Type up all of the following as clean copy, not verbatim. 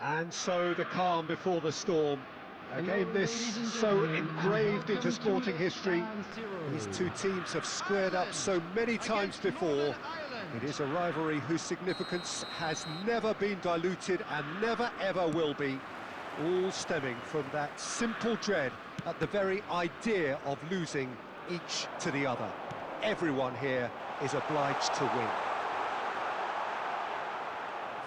And so the calm before the storm. A game this so engraved into sporting history. These two teams have squared up so many times before. It is a rivalry whose significance has never been diluted and never ever will be. All stemming from that simple dread at the very idea of losing each to the other. Everyone here is obliged to win.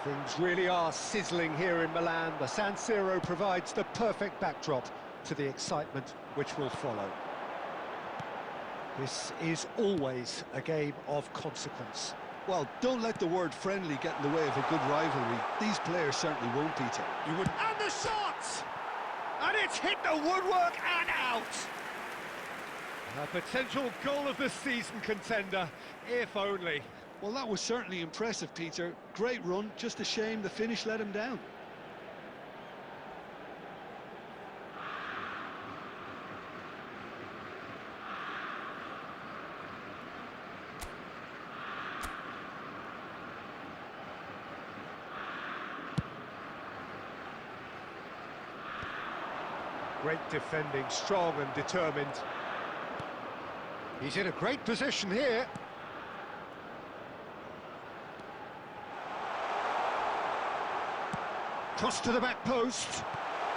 Things really are sizzling here in Milan. The San Siro provides the perfect backdrop to the excitement which will follow. This is always a game of consequence. Well, don't let the word friendly get in the way of a good rivalry. These players certainly won't, Peter. You wouldn't... And the shot! And it's hit the woodwork and out! A potential goal of the season contender, if only. Well, that was certainly impressive, Peter. Great run, just a shame the finish let him down. Great defending, strong and determined. He's in a great position here. Cross to the back post.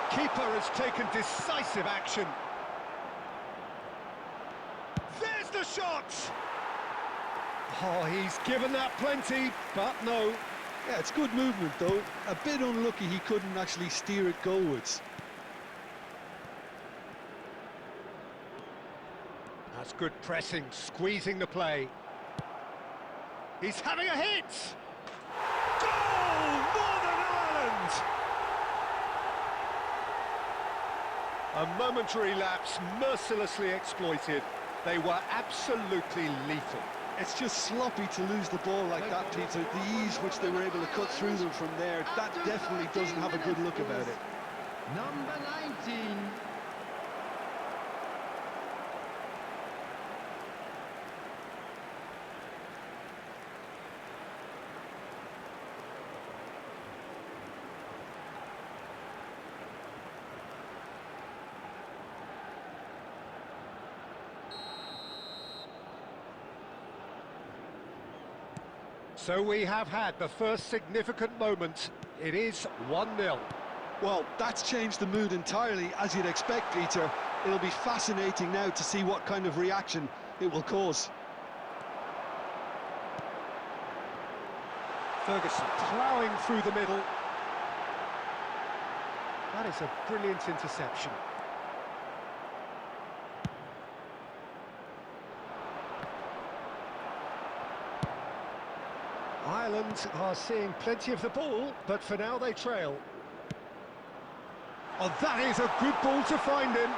Keeper has taken decisive action. There's the shot! Oh, he's given that plenty, but no. Yeah, it's good movement, though. A bit unlucky he couldn't actually steer it goalwards. That's good pressing, squeezing the play. He's having a hit! Goal! Northern Ireland! A momentary lapse, mercilessly exploited. They were absolutely lethal. It's just sloppy to lose the ball like that, Peter. The ease which they were able to cut through them from there, that definitely doesn't have a good look about it. Number 19. So we have had the first significant moment. It is 1-0. Well, that's changed the mood entirely, as you'd expect, Peter. It'll be fascinating now to see what kind of reaction it will cause. Ferguson ploughing through the middle. That is a brilliant interception. Ireland are seeing plenty of the ball, but for now they trail. Oh, that is a good ball to find him.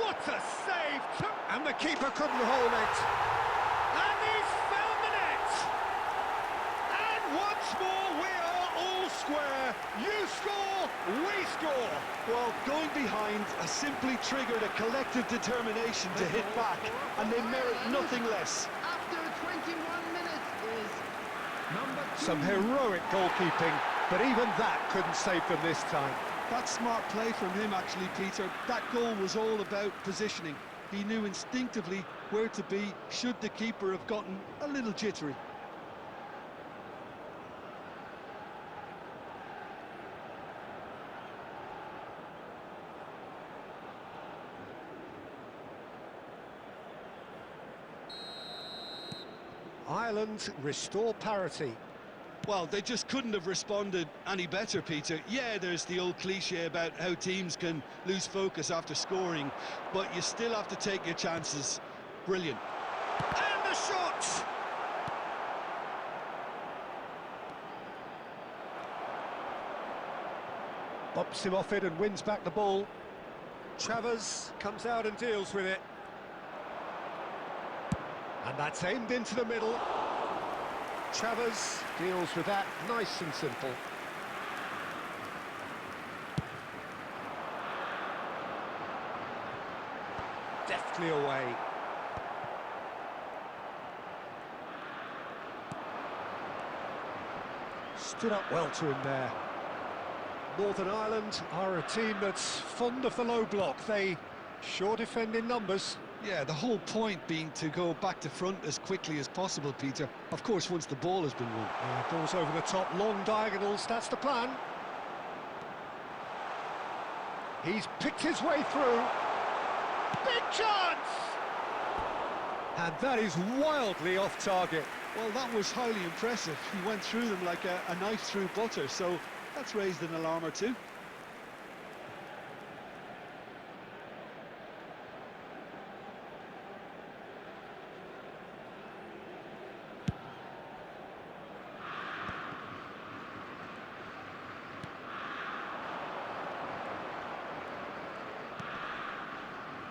What a save! And the keeper couldn't hold it. And he's found the net! And once more we are all square. You score, we score. Well, going behind has simply triggered a collective determination to hit back, and they merit nothing less. After 21 minutes is number 2. Some heroic goalkeeping, but even that couldn't save them this time. That's smart play from him, actually, Peter. That goal was all about positioning. He knew instinctively where to be should the keeper have gotten a little jittery. Ireland restore parity. Well, they just couldn't have responded any better, Peter. Yeah, there's the old cliche about how teams can lose focus after scoring, but you still have to take your chances. Brilliant. And the shot! Bumps him off it and wins back the ball. Travers comes out and deals with it. And that's aimed into the middle. Travers deals with that nice and simple. Deftly away. Stood up well to him there. Northern Ireland are a team that's fond of the low block. They sure defend in numbers. Yeah, the whole point being to go back to front as quickly as possible, Peter. Of course, once the ball has been won. Ball's over the top, long diagonals, that's the plan. He's picked his way through. Big chance! And that is wildly off target. Well, that was highly impressive. He went through them like a knife through butter, so that's raised an alarm or two.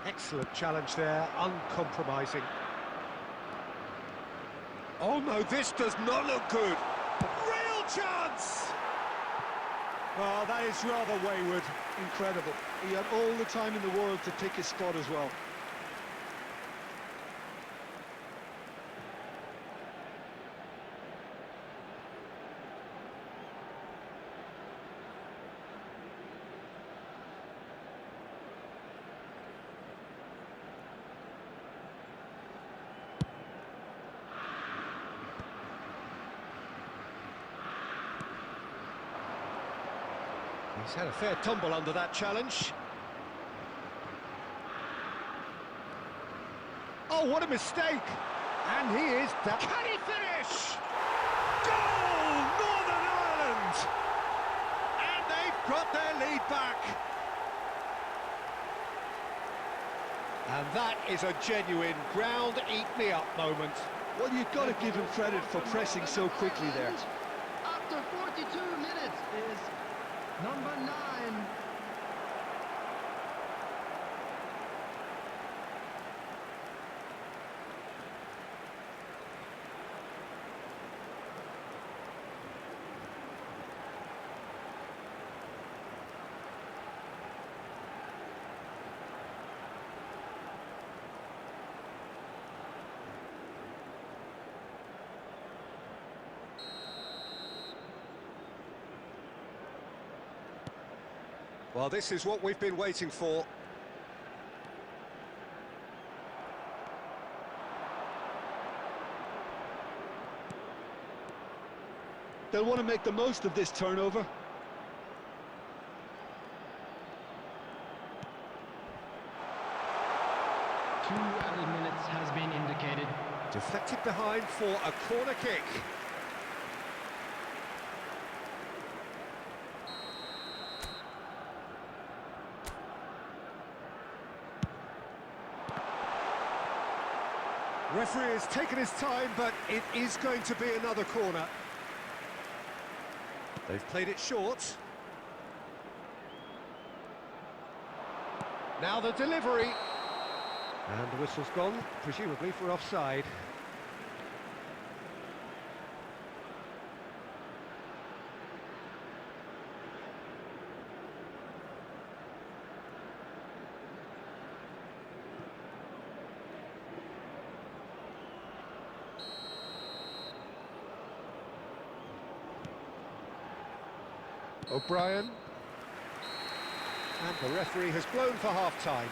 Excellent challenge there, uncompromising. Oh no, this does not look good. Real chance! Well, that is rather wayward. Incredible. He had all the time in the world to pick his spot as well. He's had a fair tumble under that challenge. Oh, what a mistake! And he is that. Can he finish? Goal, Northern Ireland! And they've got their lead back. And that is a genuine ground-eat-me-up moment. Well, you've got to give him credit for pressing so quickly there. After 42 minutes is number 9. Well, this is what we've been waiting for. They'll want to make the most of this turnover. 2 added minutes has been indicated. Deflected behind for a corner kick. Referee has taken his time, but it is going to be another corner. They've played it short. Now the delivery. And the whistle's gone, presumably for offside. O'Brien, and the referee has blown for half-time.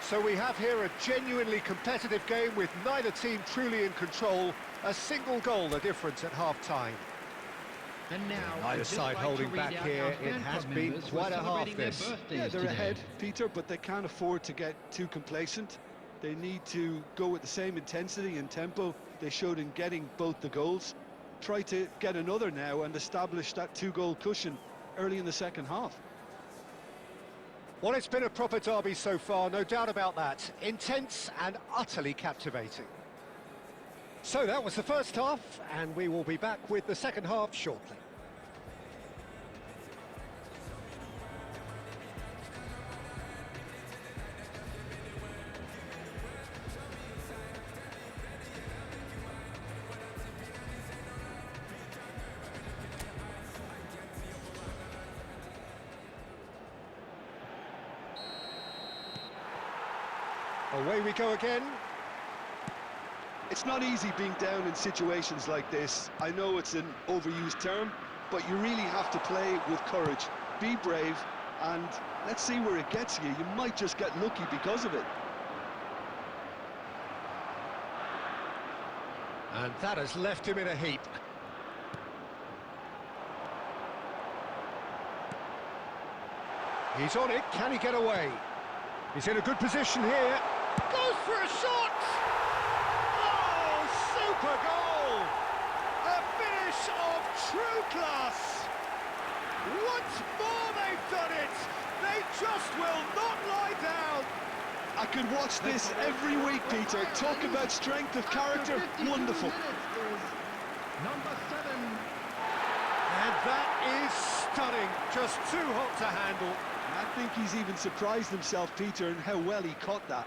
So we have here a genuinely competitive game with neither team truly in control. A single goal the difference at half-time. And now, Neither side holding back here. It has been quite a half this. Yeah, they're ahead, Peter, but they can't afford to get too complacent. They need to go with the same intensity and tempo they showed in getting both the goals. Try to get another now and establish that 2-goal cushion early in the second half. Well, it's been a proper derby so far, no doubt about that. Intense and utterly captivating. So that was the first half, and we will be back with the second half shortly. Away we go again. It's it's not easy being down in situations like this. I know it's an overused term, but you really have to play with courage. Be brave, and let's see where it gets you. You might just get lucky because of it. And that has left him in a heap. He's on it, can he get away? He's in a good position here. Goes for a shot! Oh, super goal! A finish of true class! Once more they've done it! They just will not lie down! I could watch this every week, Peter. Talk about strength of character. Wonderful. Number 7. And that is stunning. Just too hot to handle. I think he's even surprised himself, Peter, in how well he caught that.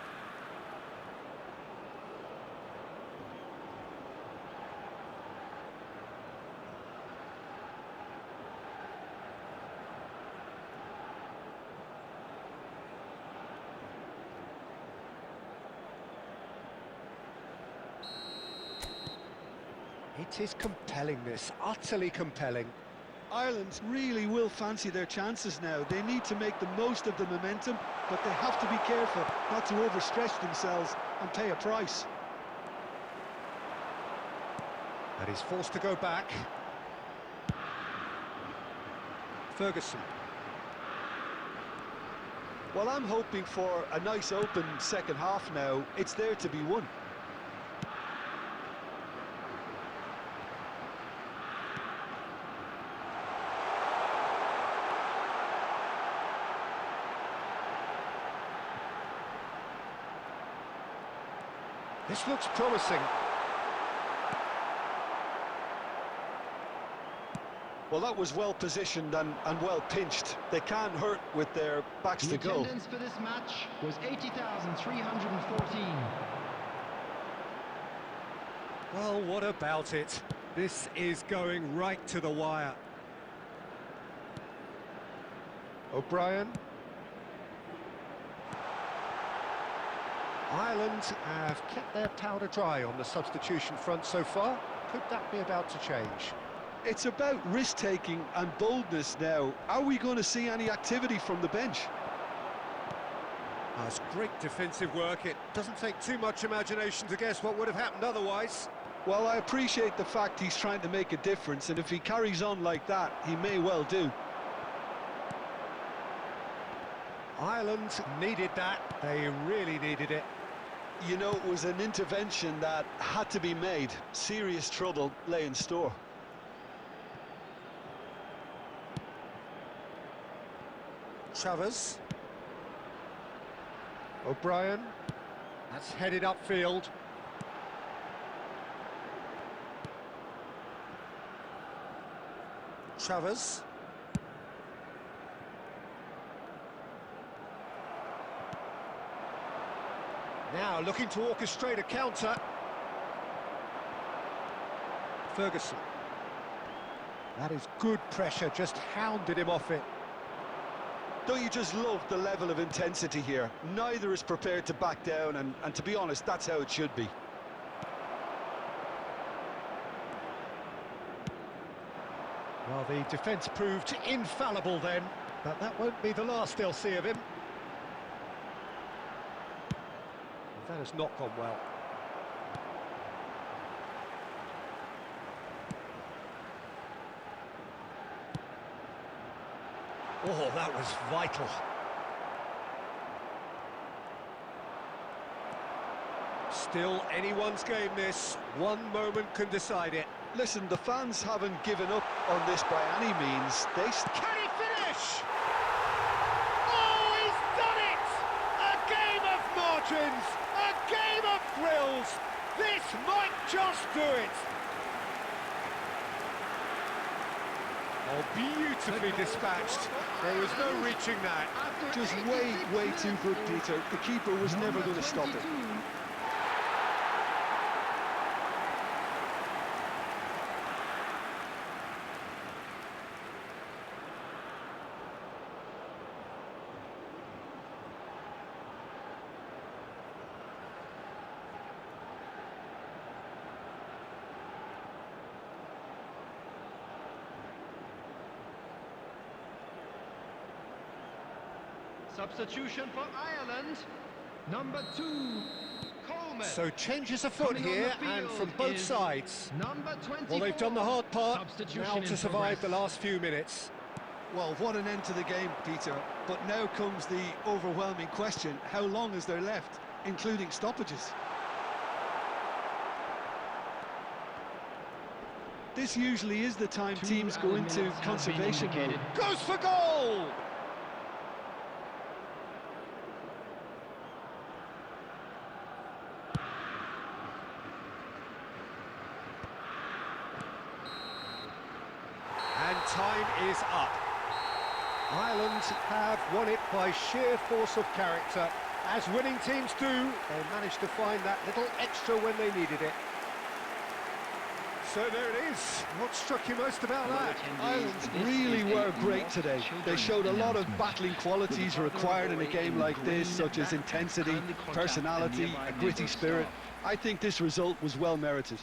It is compelling, this, utterly compelling. Ireland really will fancy their chances now. They need to make the most of the momentum, but they have to be careful not to overstretch themselves and pay a price. And he's forced to go back. Ferguson. Well, I'm hoping for a nice open second half now. It's there to be won. This looks promising. Well, that was well positioned and well pinched. They can't hurt with their backs The to goal. attendance for this match was 80,314. Well, what about it? This is going right to the wire. O'Brien. Ireland have kept their powder dry on the substitution front so far. Could that be about to change? It's about risk-taking and boldness now. Are we going to see any activity from the bench? That's great defensive work. It doesn't take too much imagination to guess what would have happened otherwise. Well, I appreciate the fact he's trying to make a difference, and if he carries on like that, he may well do. Ireland needed that. They really needed it. You know, it was an intervention that had to be made. Serious trouble lay in store. Travers. O'Brien. That's headed upfield. Travers. Now looking to orchestrate a counter. Ferguson. That is good pressure, just hounded him off it. Don't you just love the level of intensity here? Neither is prepared to back down, and to be honest, that's how it should be. Well, the defence proved infallible then, but that won't be the last they'll see of him. That has not gone well. Oh, that was vital. Still anyone's game this. One moment can decide it. Listen, the fans haven't given up on this by any means. They... Can he finish? Oh, he's done it! A game of margins! A game of thrills! This might just do it! Oh, beautifully dispatched. There was no reaching that. Just way, way too good, Peter. The keeper was never going to stop it. Substitution for Ireland. Number 2, Coleman. So changes afoot Coming on here, the and field from both is sides. Number 24. Well, they've done the hard part, Substitution now in to survive the progress. last few minutes. Well, what an end to the game, Peter. But now comes the overwhelming question: how long is there left, including stoppages? This usually is the time 2 teams go into minutes have conservation been mode. indicated. Goes for goal! And time is up. Ireland have won it by sheer force of character. As winning teams do, they managed to find that little extra when they needed it. So there it is. What struck you most about that? Ireland really were great today. They showed a lot of battling qualities required in a game like this, such as intensity, personality, a gritty spirit. I think this result was well merited.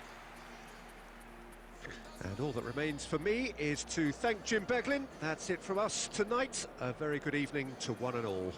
And all that remains for me is to thank Jim Beglin. That's it from us tonight. A very good evening to one and all.